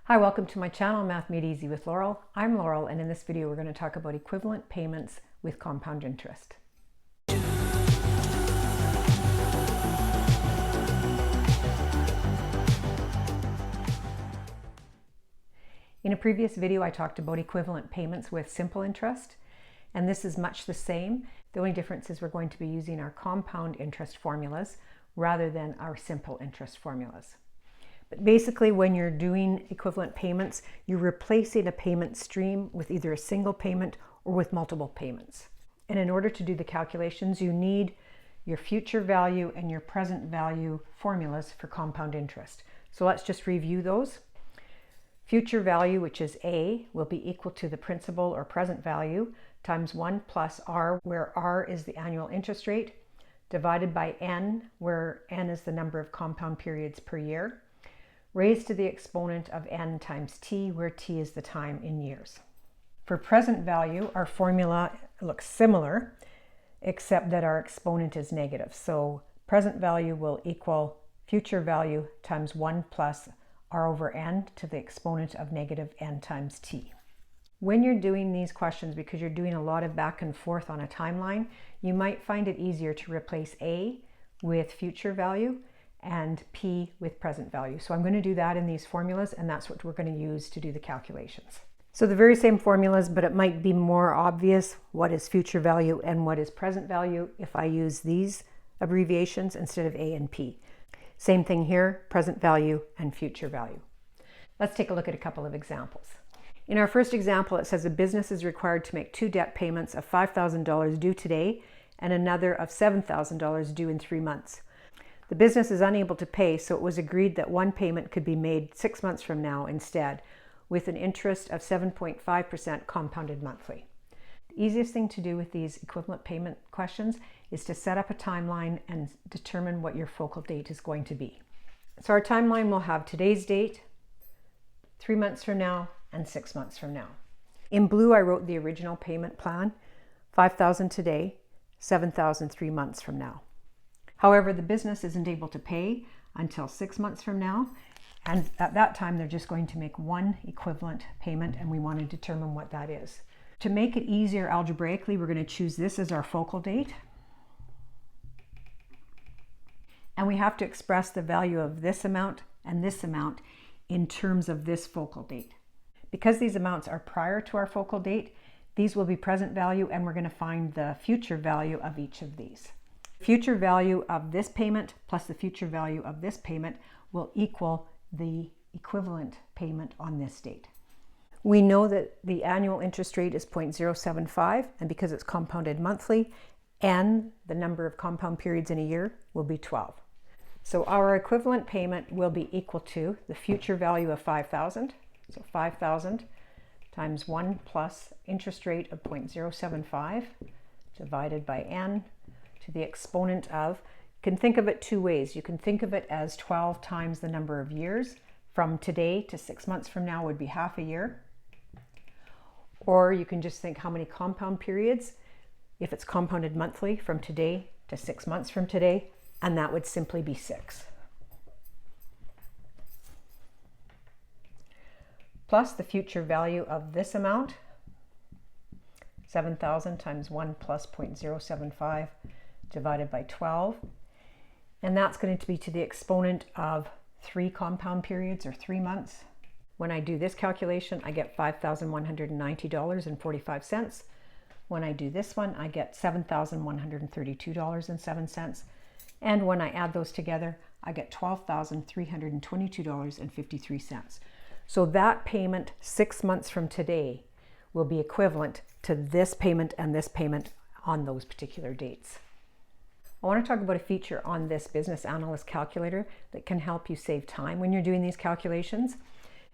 Hi, welcome to my channel, Math Made Easy with Laurel. I'm Laurel, and in this video we're going to talk about equivalent payments with compound interest. In a previous video I talked about equivalent payments with simple interest, and this is much the same. The only difference is we're going to be using our compound interest formulas rather than our simple interest formulas. But basically, when you're doing equivalent payments, you're replacing a payment stream with either a single payment or with multiple payments. And in order to do the calculations, you need your future value and your present value formulas for compound interest. So let's just review those. Future value, which is A, will be equal to the principal or present value times 1 plus R, where R is the annual interest rate, divided by N, where N is the number of compound periods per year, raised to the exponent of n times t, where t is the time in years. For present value, our formula looks similar, except that our exponent is negative. So present value will equal future value times 1 plus r over n to the exponent of negative n times t. When you're doing these questions, because you're doing a lot of back and forth on a timeline, you might find it easier to replace A with future value and P with present value. So I'm going to do that in these formulas, and that's what we're going to use to do the calculations. So the very same formulas, but it might be more obvious what is future value and what is present value if I use these abbreviations instead of A and P. Same thing here, present value and future value. Let's take a look at a couple of examples. In our first example, it says a business is required to make 2 debt payments of $5,000 due today and another of $7,000 due in 3 months. The business is unable to pay, so it was agreed that one payment could be made 6 months from now instead, with an interest of 7.5% compounded monthly. The easiest thing to do with these equivalent payment questions is to set up a timeline and determine what your focal date is going to be. So our timeline will have today's date, 3 months from now, and 6 months from now. In blue, I wrote the original payment plan, $5,000 today, $7,000 3 months from now. However, the business isn't able to pay until 6 months from now, and at that time they're just going to make one equivalent payment, and we want to determine what that is. To make it easier algebraically, we're going to choose this as our focal date, and we have to express the value of this amount and this amount in terms of this focal date. Because these amounts are prior to our focal date, these will be present value, and we're going to find the future value of each of these. Future value of this payment plus the future value of this payment will equal the equivalent payment on this date. We know that the annual interest rate is 0.075, and because it's compounded monthly, and the number of compound periods in a year will be 12. So our equivalent payment will be equal to the future value of $5,000. So 5,000 times 1 plus interest rate of 0.075 divided by n to the exponent of, you can think of it two ways. You can think of it as 12 times the number of years. From today to 6 months from now would be half a year. Or you can just think how many compound periods, if it's compounded monthly, from today to 6 months from today, and that would simply be 6. Plus the future value of this amount, 7,000 times 1 plus 0.075 divided by 12, and that's going to be to the exponent of 3 compound periods or 3 months. When I do this calculation, I get $5,190.45. When I do this one, I get $7,132.07, and when I add those together, I get $12,322.53. So that payment 6 months from today will be equivalent to this payment and this payment on those particular dates. I want to talk about a feature on this business analyst calculator that can help you save time when you're doing these calculations.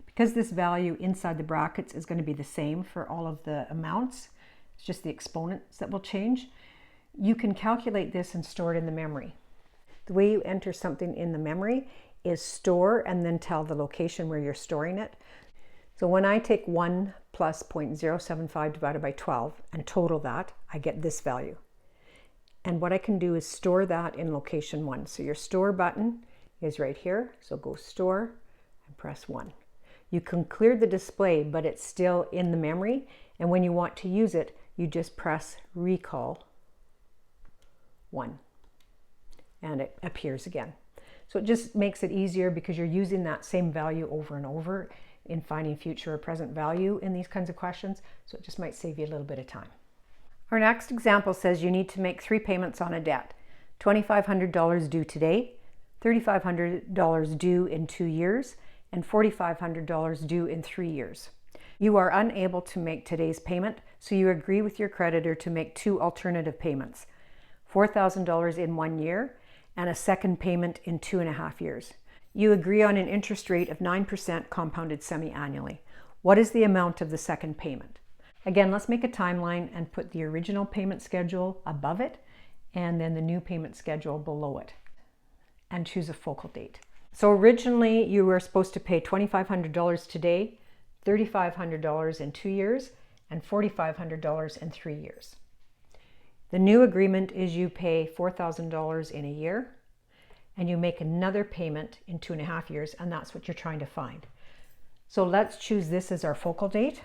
Because this value inside the brackets is going to be the same for all of the amounts, it's just the exponents that will change, you can calculate this and store it in the memory. The way you enter something in the memory is store and then tell the location where you're storing it. So when I take 1 plus 0.075 divided by 12 and total that, I get this value. And what I can do is store that in location 1. So your store button is right here. So go store and press 1. You can clear the display, but it's still in the memory. And when you want to use it, you just press recall 1 and it appears again. So it just makes it easier because you're using that same value over and over in finding future or present value in these kinds of questions. So it just might save you a little bit of time. Our next example says you need to make 3 payments on a debt. $2,500 due today, $3,500 due in 2 years, and $4,500 due in 3 years. You are unable to make today's payment, so you agree with your creditor to make 2 alternative payments, $4,000 in 1 year and a second payment in 2.5 years. You agree on an interest rate of 9% compounded semi-annually. What is the amount of the second payment? Again, let's make a timeline and put the original payment schedule above it and then the new payment schedule below it and choose a focal date. So originally you were supposed to pay $2,500 today, $3,500 in 2 years, and $4,500 in 3 years. The new agreement is you pay $4,000 in a year and you make another payment in 2.5 years, and that's what you're trying to find. So let's choose this as our focal date.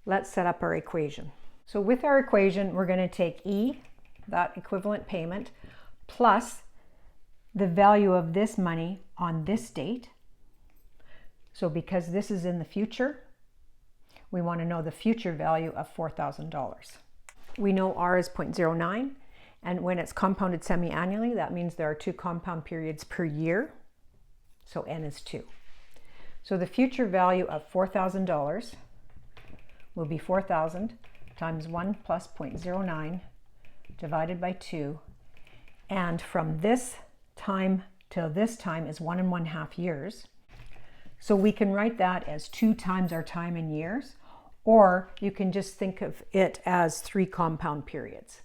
Let's set up our equation. So with our equation, we're going to take E, that equivalent payment, plus the value of this money on this date. So because this is in the future, we want to know the future value of $4,000. We know R is 0.09, and when it's compounded semi-annually, that means there are 2 compound periods per year, so N is 2. So the future value of $4,000 will be 4,000 times 1 plus 0.09 divided by 2, and from this time till this time is 1 1/2 years. So we can write that as 2 times our time in years, or you can just think of it as 3 compound periods.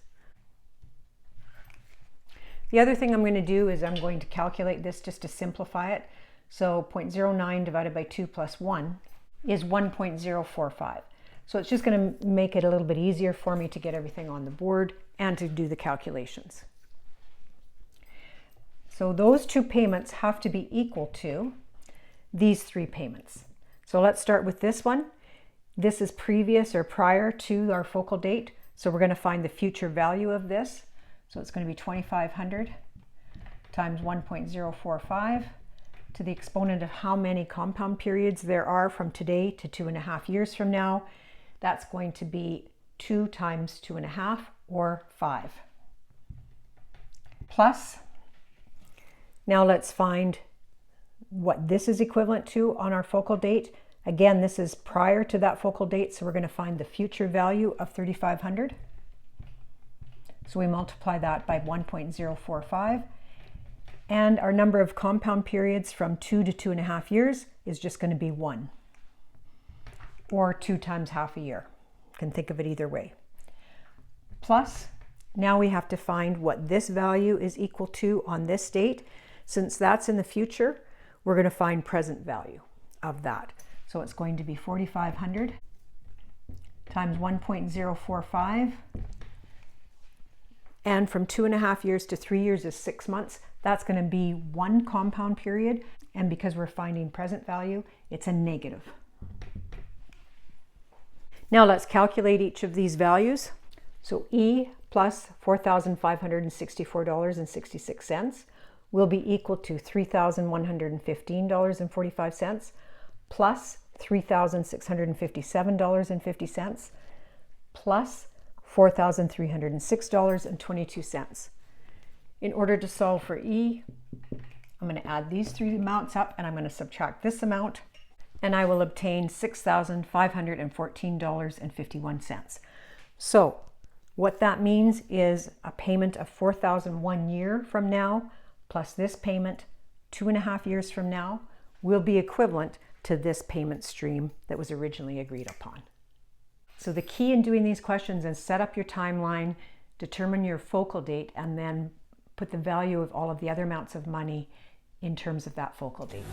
The other thing I'm going to do is I'm going to calculate this just to simplify it. So 0.09 divided by 2 plus 1 is 1.045. So it's just going to make it a little bit easier for me to get everything on the board and to do the calculations. So those 2 payments have to be equal to these 3 payments. So let's start with this one. This is previous or prior to our focal date. So we're going to find the future value of this. So it's going to be 2,500 times 1.045 to the exponent of how many compound periods there are from today to 2.5 years from now. That's going to be 2 times 2.5 or 5. Plus, now let's find what this is equivalent to on our focal date. Again, this is prior to that focal date, so we're going to find the future value of 3,500. So we multiply that by 1.045, and our number of compound periods from 2 to 2.5 years is just going to be 1, or 2 times half a year. You can think of it either way. Plus, now we have to find what this value is equal to on this date. Since that's in the future, we're going to find present value of that. So it's going to be 4,500 times 1.045. And from 2.5 years to 3 years is 6 months. That's going to be 1 compound period. And because we're finding present value, it's a negative. Now let's calculate each of these values. So E plus $4,564.66 will be equal to $3,115.45 plus $3,657.50 plus $4,306.22. In order to solve for E, I'm going to add these 3 amounts up and I'm going to subtract this amount, and I will obtain $6,514.51. So what that means is a payment of $4,000 1 year from now plus this payment 2.5 years from now will be equivalent to this payment stream that was originally agreed upon. So the key in doing these questions is set up your timeline, determine your focal date, and then put the value of all of the other amounts of money in terms of that focal date.